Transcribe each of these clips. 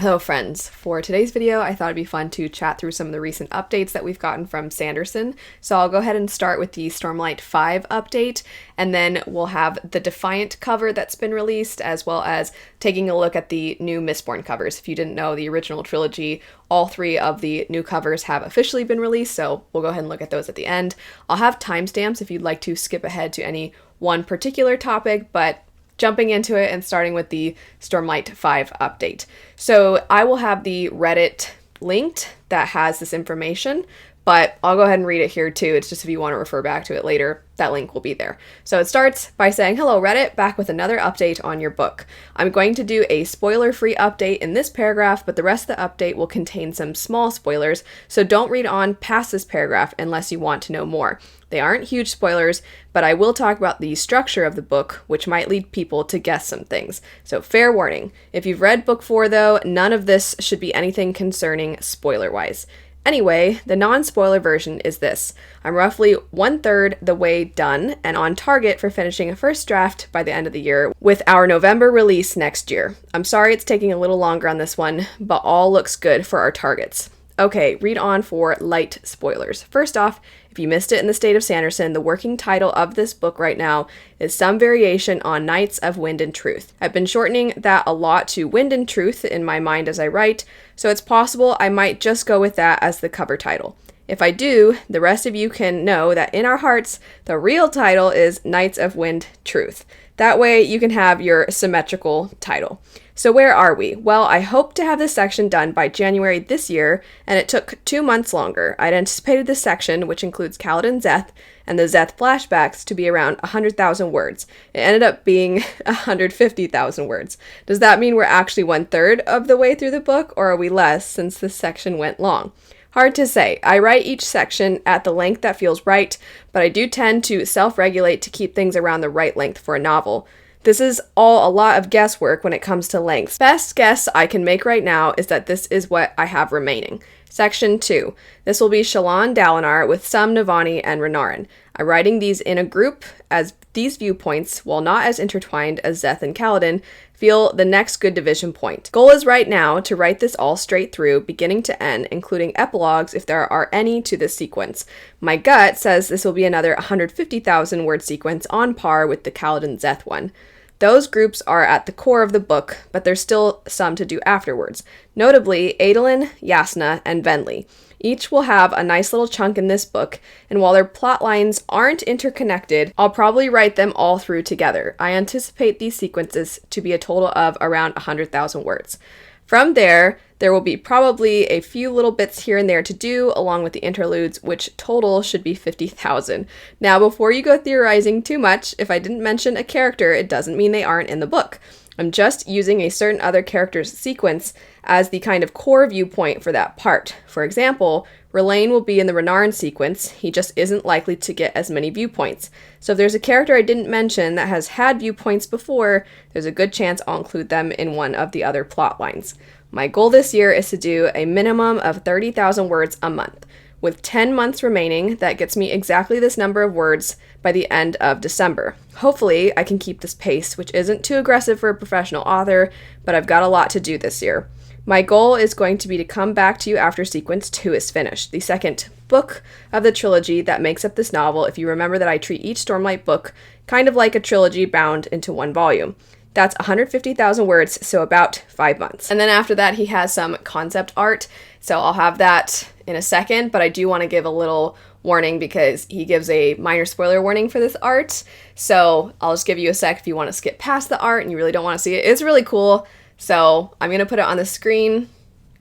Hello friends, for today's video I thought it'd be fun to chat through some of the recent updates that we've gotten from Sanderson. So I'll go ahead and start with the Stormlight 5 update, and then we'll have the Defiant cover that's been released, as well as taking a look at the new Mistborn covers. If you didn't know, the original trilogy, all three of the new covers have officially been released, so we'll go ahead and look at those at the end. I'll have timestamps if you'd like to skip ahead to any one particular topic, but jumping into it and starting with the Stormlight 5 update. So I will have the Reddit linked that has this information, but I'll go ahead and read it here too. It's just if you want to refer back to it later, that link will be there. So it starts by saying, "Hello Reddit, back with another update on your book. I'm going to do a spoiler-free update in this paragraph, but the rest of the update will contain some small spoilers, so don't read on past this paragraph unless you want to know more. They aren't huge spoilers, but I will talk about the structure of the book, which might lead people to guess some things. So fair warning. If you've read book 4 though, none of this should be anything concerning spoiler-wise. Anyway, the non-spoiler version is this. I'm roughly 1/3 the way done and on target for finishing a first draft by the end of the year with our November release next year. I'm sorry it's taking a little longer on this one, but all looks good for our targets." Okay, read on for light spoilers. First off, if you missed it in the state of Sanderson, the working title of this book right now is some variation on Knights of Wind and Truth. I've been shortening that a lot to Wind and Truth in my mind as I write, so it's possible I might just go with that as the cover title. If I do, the rest of you can know that in our hearts, the real title is Knights of Wind Truth. That way you can have your symmetrical title. So where are we? Well, I hope to have this section done by January this year, and it took 2 months longer. I'd anticipated this section, which includes Kaladin Szeth and the Szeth flashbacks, to be around 100,000 words. It ended up being 150,000 words. Does that mean we're actually 1/3 of the way through the book, or are we less since this section went long? Hard to say. I write each section at the length that feels right, but I do tend to self-regulate to keep things around the right length for a novel. This is all a lot of guesswork when it comes to lengths. Best guess I can make right now is that this is what I have remaining. Section 2. This will be Shallan Dalinar with some Navani and Renarin. I'm writing these in a group as these viewpoints, while not as intertwined as Szeth and Kaladin, feel the next good division point. Goal is right now to write this all straight through, beginning to end, including epilogues if there are any to this sequence. My gut says this will be another 150,000 word sequence on par with the Kaladin Szeth one. Those groups are at the core of the book, but there's still some to do afterwards. Notably, Adolin, Yasna, and Venli. Each will have a nice little chunk in this book, and while their plot lines aren't interconnected, I'll probably write them all through together. I anticipate these sequences to be a total of around 100,000 words. From there will be probably a few little bits here and there to do, along with the interludes, which total should be 50,000. Now, before you go theorizing too much, if I didn't mention a character, it doesn't mean they aren't in the book. I'm just using a certain other character's sequence as the kind of core viewpoint for that part. For example, Rlain will be in the Renarin sequence, he just isn't likely to get as many viewpoints. So if there's a character I didn't mention that has had viewpoints before, there's a good chance I'll include them in one of the other plot lines. My goal this year is to do a minimum of 30,000 words a month. With 10 months remaining, that gets me exactly this number of words by the end of December. Hopefully, I can keep this pace, which isn't too aggressive for a professional author, but I've got a lot to do this year. My goal is going to be to come back to you after Sequence 2 is finished, the second book of the trilogy that makes up this novel, if you remember that I treat each Stormlight book kind of like a trilogy bound into one volume. That's 150,000 words, so about 5 months. And then after that, he has some concept art, so I'll have that in a second, but I do want to give a little warning because he gives a minor spoiler warning for this art, so I'll just give you a sec if you want to skip past the art and you really don't want to see it. It's really cool, so I'm going to put it on the screen.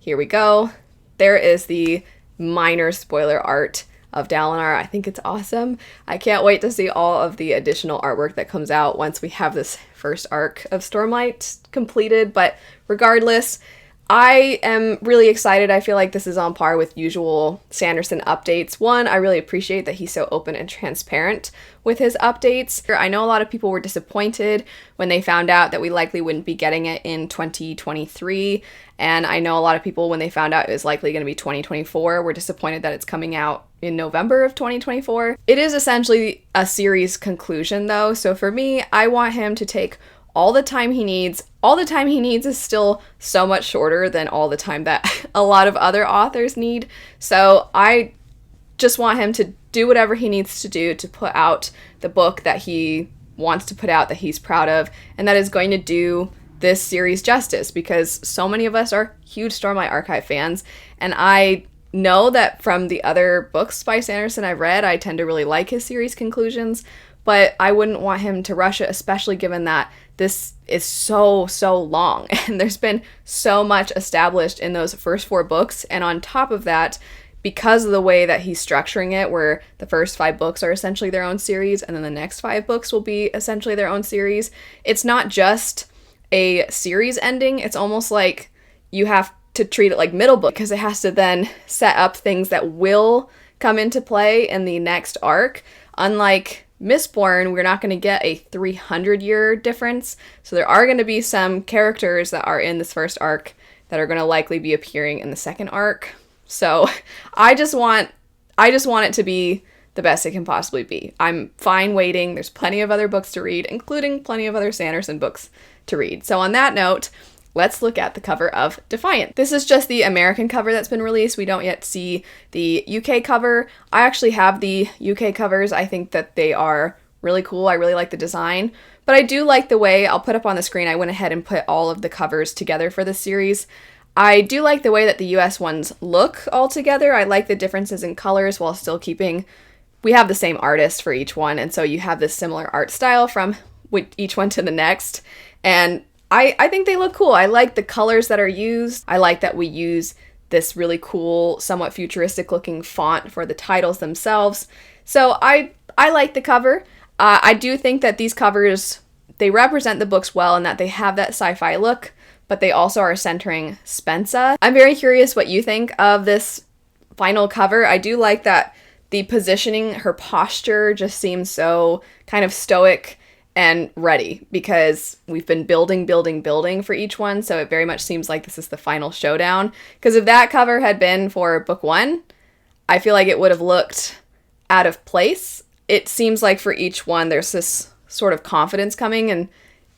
Here we go. There is the minor spoiler art of Dalinar. I think it's awesome. I can't wait to see all of the additional artwork that comes out once we have this first arc of Stormlight completed, but regardless, I am really excited. I feel like this is on par with usual Sanderson updates. One, I really appreciate that he's so open and transparent with his updates. I know a lot of people were disappointed when they found out that we likely wouldn't be getting it in 2023, and I know a lot of people, when they found out it was likely going to be 2024, were disappointed that it's coming out in November of 2024. It is essentially a series conclusion though, so for me, I want him to take all the time he needs. All the time he needs is still so much shorter than all the time that a lot of other authors need. So I just want him to do whatever he needs to do to put out the book that he wants to put out, that he's proud of, and that is going to do this series justice, because so many of us are huge Stormlight Archive fans, and I know that from the other books by Sanderson I've read, I tend to really like his series conclusions, but I wouldn't want him to rush it, especially given that this is so long, and there's been so much established in those first 4 books, and on top of that, because of the way that he's structuring it, where the first 5 books are essentially their own series, and then the next 5 books will be essentially their own series, it's not just a series ending, it's almost like you have to treat it like middle book, because it has to then set up things that will come into play in the next arc. Unlike Mistborn, we're not going to get a 300-year difference, so there are going to be some characters that are in this first arc that are going to likely be appearing in the second arc. So I just want it to be the best it can possibly be. I'm fine waiting. There's plenty of other books to read, including plenty of other Sanderson books to read. So on that note, let's look at the cover of Defiant. This is just the American cover that's been released. We don't yet see the UK cover. I actually have the UK covers. I think that they are really cool. I really like the design. But I do like the way, I'll put up on the screen, I went ahead and put all of the covers together for this series. I do like the way that the US ones look all together. I like the differences in colors while still keeping, we have the same artist for each one, and so you have this similar art style from each one to the next. And I think they look cool. I like the colors that are used. I like that we use this really cool, somewhat futuristic looking font for the titles themselves. So I like the cover. I do think that these covers, they represent the books well in that they have that sci-fi look, but they also are centering Spensa. I'm very curious what you think of this final cover. I do like that the positioning, her posture just seems so kind of stoic and ready, because we've been building for each one, so it very much seems like this is the final showdown. Because if that cover had been for book 1, I feel like it would have looked out of place. It seems like for each one there's this sort of confidence coming, and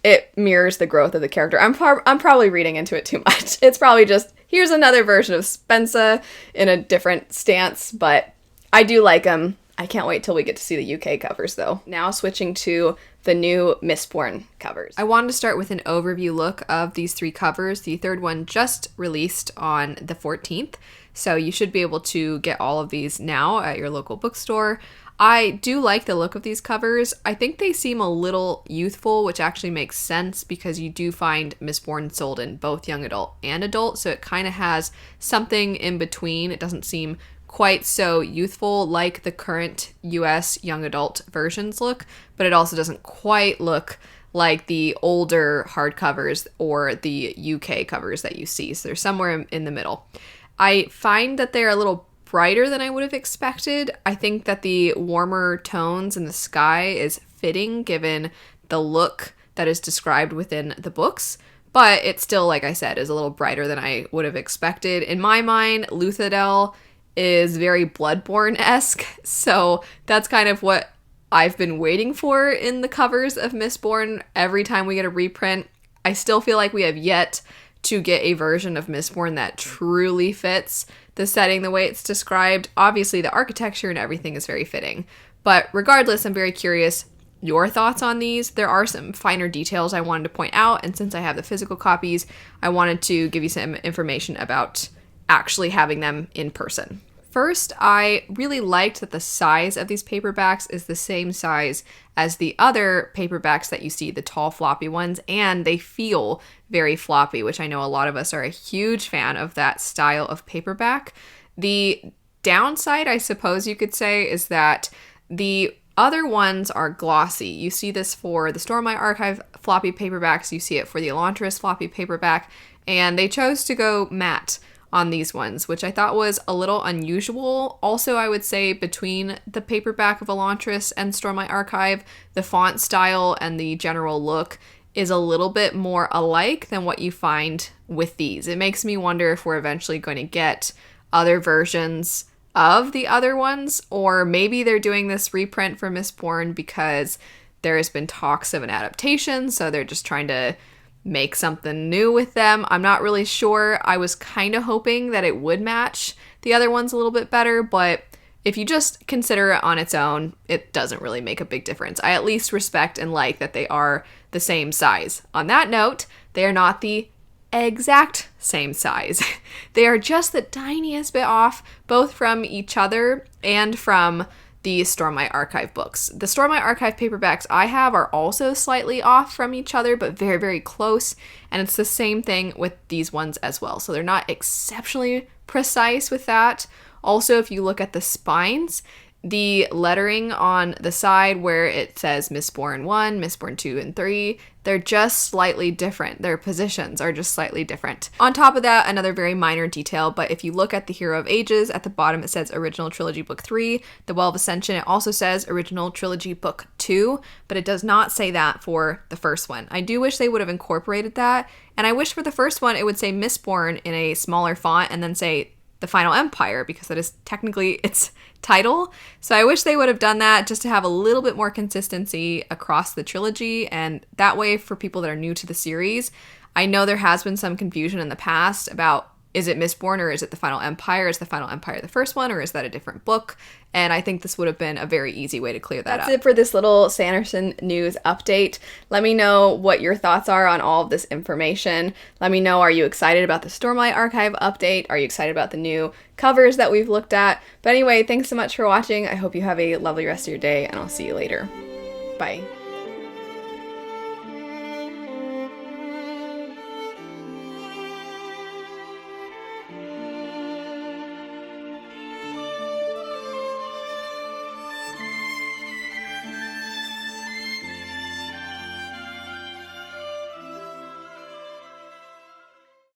it mirrors the growth of the character. I'm probably reading into it too much. It's probably just, here's another version of Spensa in a different stance, but I do like them. I can't wait till we get to see the UK covers, though. Now switching to the new Mistborn covers. I wanted to start with an overview look of these 3 covers. The third one just released on the 14th, so you should be able to get all of these now at your local bookstore. I do like the look of these covers. I think they seem a little youthful, which actually makes sense because you do find Mistborn sold in both young adult and adult, so it kind of has something in between. It doesn't seem quite so youthful like the current US young adult versions look, but it also doesn't quite look like the older hardcovers or the UK covers that you see. So they're somewhere in the middle. I find that they're a little brighter than I would have expected. I think that the warmer tones in the sky is fitting given the look that is described within the books, but it still, like I said, is a little brighter than I would have expected. In my mind, Luthadel is very Bloodborne-esque, so that's kind of what I've been waiting for in the covers of Mistborn. Every time we get a reprint, I still feel like we have yet to get a version of Mistborn that truly fits the setting the way it's described. Obviously, the architecture and everything is very fitting, but regardless, I'm very curious your thoughts on these. There are some finer details I wanted to point out, and since I have the physical copies, I wanted to give you some information about actually having them in person. First, I really liked that the size of these paperbacks is the same size as the other paperbacks that you see, the tall floppy ones, and they feel very floppy, which I know a lot of us are a huge fan of that style of paperback. The downside, I suppose you could say, is that the other ones are glossy. You see this for the Stormlight Archive floppy paperbacks, you see it for the Elantris floppy paperback, and they chose to go matte on these ones, which I thought was a little unusual. Also, I would say between the paperback of Elantris and Stormlight Archive, the font style and the general look is a little bit more alike than what you find with these. It makes me wonder if we're eventually going to get other versions of the other ones, or maybe they're doing this reprint for Mistborn because there has been talks of an adaptation, so they're just trying to make something new with them. I'm not really sure. I was kind of hoping that it would match the other ones a little bit better, but if you just consider it on its own, it doesn't really make a big difference. I at least respect and like that they are the same size. On that note, they are not the exact same size. They are just the tiniest bit off, both from each other and from the Stormlight Archive books. The Stormlight Archive paperbacks I have are also slightly off from each other, but very, very close. And it's the same thing with these ones as well. So they're not exceptionally precise with that. Also, if you look at the spines, the lettering on the side where it says Mistborn 1, Mistborn 2, and 3, they're just slightly different. Their positions are just slightly different. On top of that, another very minor detail, but if you look at the Hero of Ages, at the bottom it says Original Trilogy Book 3. The Well of Ascension, it also says Original Trilogy Book 2, but it does not say that for the first one. I do wish they would have incorporated that, and I wish for the first one it would say Mistborn in a smaller font and then say The Final Empire, because that is technically its title. So I wish they would have done that just to have a little bit more consistency across the trilogy, and that way for people that are new to the series, I know there has been some confusion in the past about, is it Mistborn or is it The Final Empire? Is The Final Empire the first one, or is that a different book? And I think this would have been a very easy way to clear that up. That's it for this little Sanderson news update. Let me know what your thoughts are on all of this information. Let me know, are you excited about the Stormlight Archive update? Are you excited about the new covers that we've looked at? But anyway, thanks so much for watching. I hope you have a lovely rest of your day, and I'll see you later. Bye.